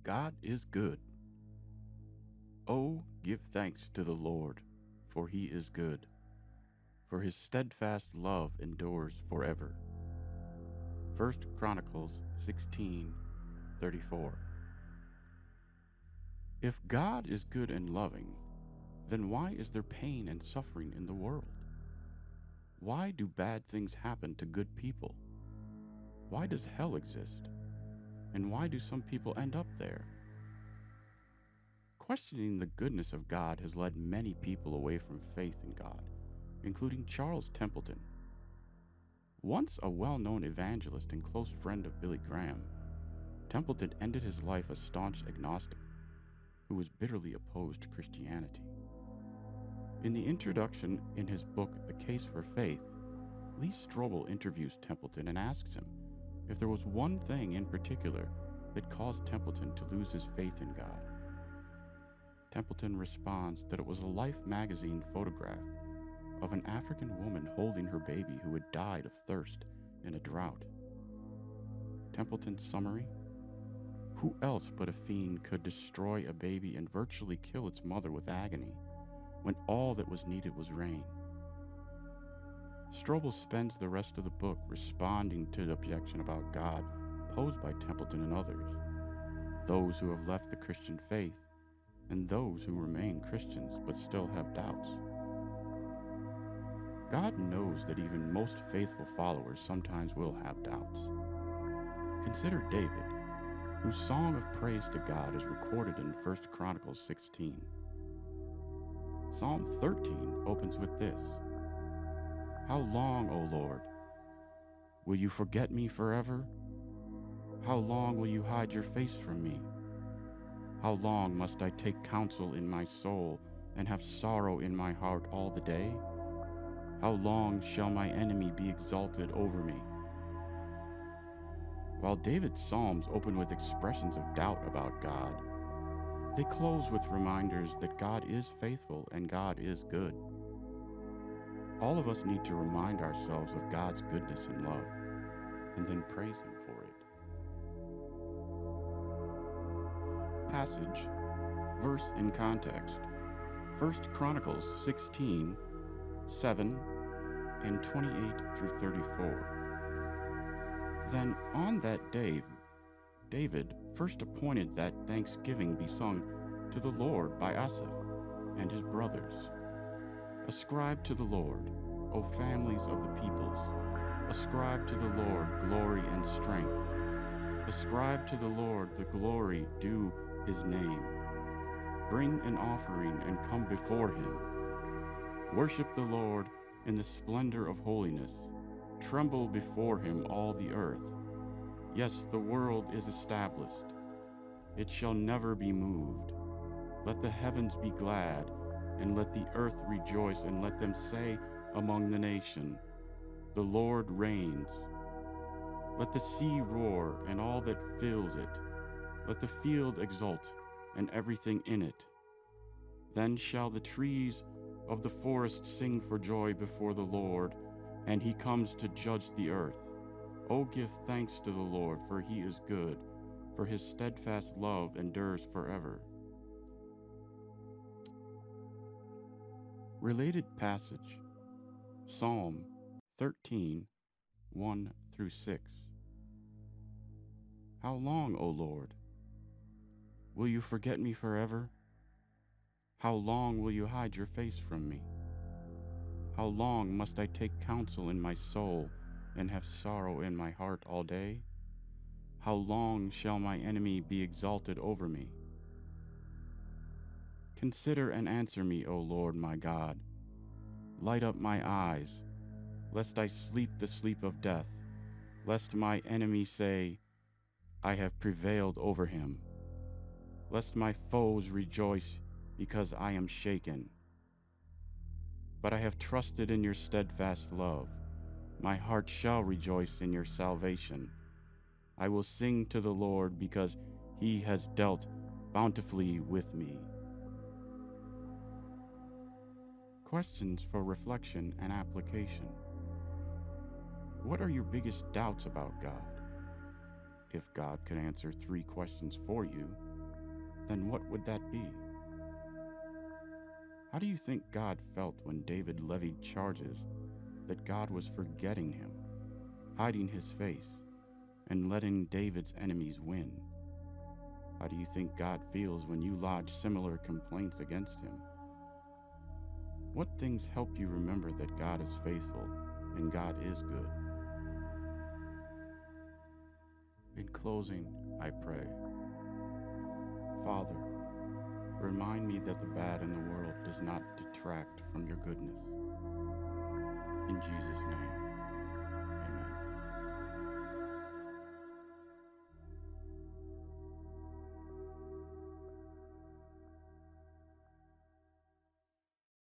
God is good. Oh, give thanks to the Lord, for he is good, for his steadfast love endures forever. 1 Chronicles 16:34. If God is good and loving, then why is there pain and suffering in the world? Why do bad things happen to good people? Why does hell exist? And why do some people end up there? Questioning the goodness of God has led many people away from faith in God, including Charles Templeton. Once a well-known evangelist and close friend of Billy Graham, Templeton ended his life a staunch agnostic who was bitterly opposed to Christianity. In the introduction in his book, A Case for Faith, Lee Strobel interviews Templeton and asks him if there was one thing in particular that caused Templeton to lose his faith in God. Templeton responds that it was a Life magazine photograph of an African woman holding her baby who had died of thirst in a drought. Templeton's summary: who else but a fiend could destroy a baby and virtually kill its mother with agony when all that was needed was rain? Strobel spends the rest of the book responding to the objection about God posed by Templeton and others, those who have left the Christian faith and those who remain Christians but still have doubts. God knows that even most faithful followers sometimes will have doubts. Consider David, whose song of praise to God is recorded in 1 Chronicles 16. Psalm 13 opens with this: How long, O Lord? Will you forget me forever? How long will you hide your face from me? How long must I take counsel in my soul and have sorrow in my heart all the day? How long shall my enemy be exalted over me? While David's psalms open with expressions of doubt about God, they close with reminders that God is faithful and God is good. All of us need to remind ourselves of God's goodness and love, and then praise Him for it. Passage, verse in context: 1 Chronicles 16, 7 and 28 through 34. Then on that day, David first appointed that thanksgiving be sung to the Lord by Asaph and his brothers. Ascribe to the Lord, O families of the peoples. Ascribe to the Lord glory and strength. Ascribe to the Lord the glory due his name. Bring an offering and come before him. Worship the Lord in the splendor of holiness. Tremble before him, all the earth. Yes, the world is established. It shall never be moved. Let the heavens be glad, and let the earth rejoice, and let them say among the nation, the Lord reigns. Let the sea roar, and all that fills it. Let the field exult, and everything in it. Then shall the trees of the forest sing for joy before the Lord, and he comes to judge the earth. O give thanks to the Lord, for he is good, for his steadfast love endures forever. Related passage, Psalm 13, 1 through 6. How long, O Lord? Will you forget me forever? How long will you hide your face from me? How long must I take counsel in my soul and have sorrow in my heart all day? How long shall my enemy be exalted over me? Consider and answer me, O Lord my God. Light up my eyes, lest I sleep the sleep of death, lest my enemy say, I have prevailed over him, lest my foes rejoice because I am shaken. But I have trusted in your steadfast love. My heart shall rejoice in your salvation. I will sing to the Lord because he has dealt bountifully with me. Questions for reflection and application. What are your biggest doubts about God? If God could answer 3 questions for you, then what would that be? How do you think God felt when David levied charges that God was forgetting him, hiding his face, and letting David's enemies win? How do you think God feels when you lodge similar complaints against him? What things help you remember that God is faithful and God is good? In closing, I pray, Father, remind me that the bad in the world does not detract from your goodness. In Jesus' name.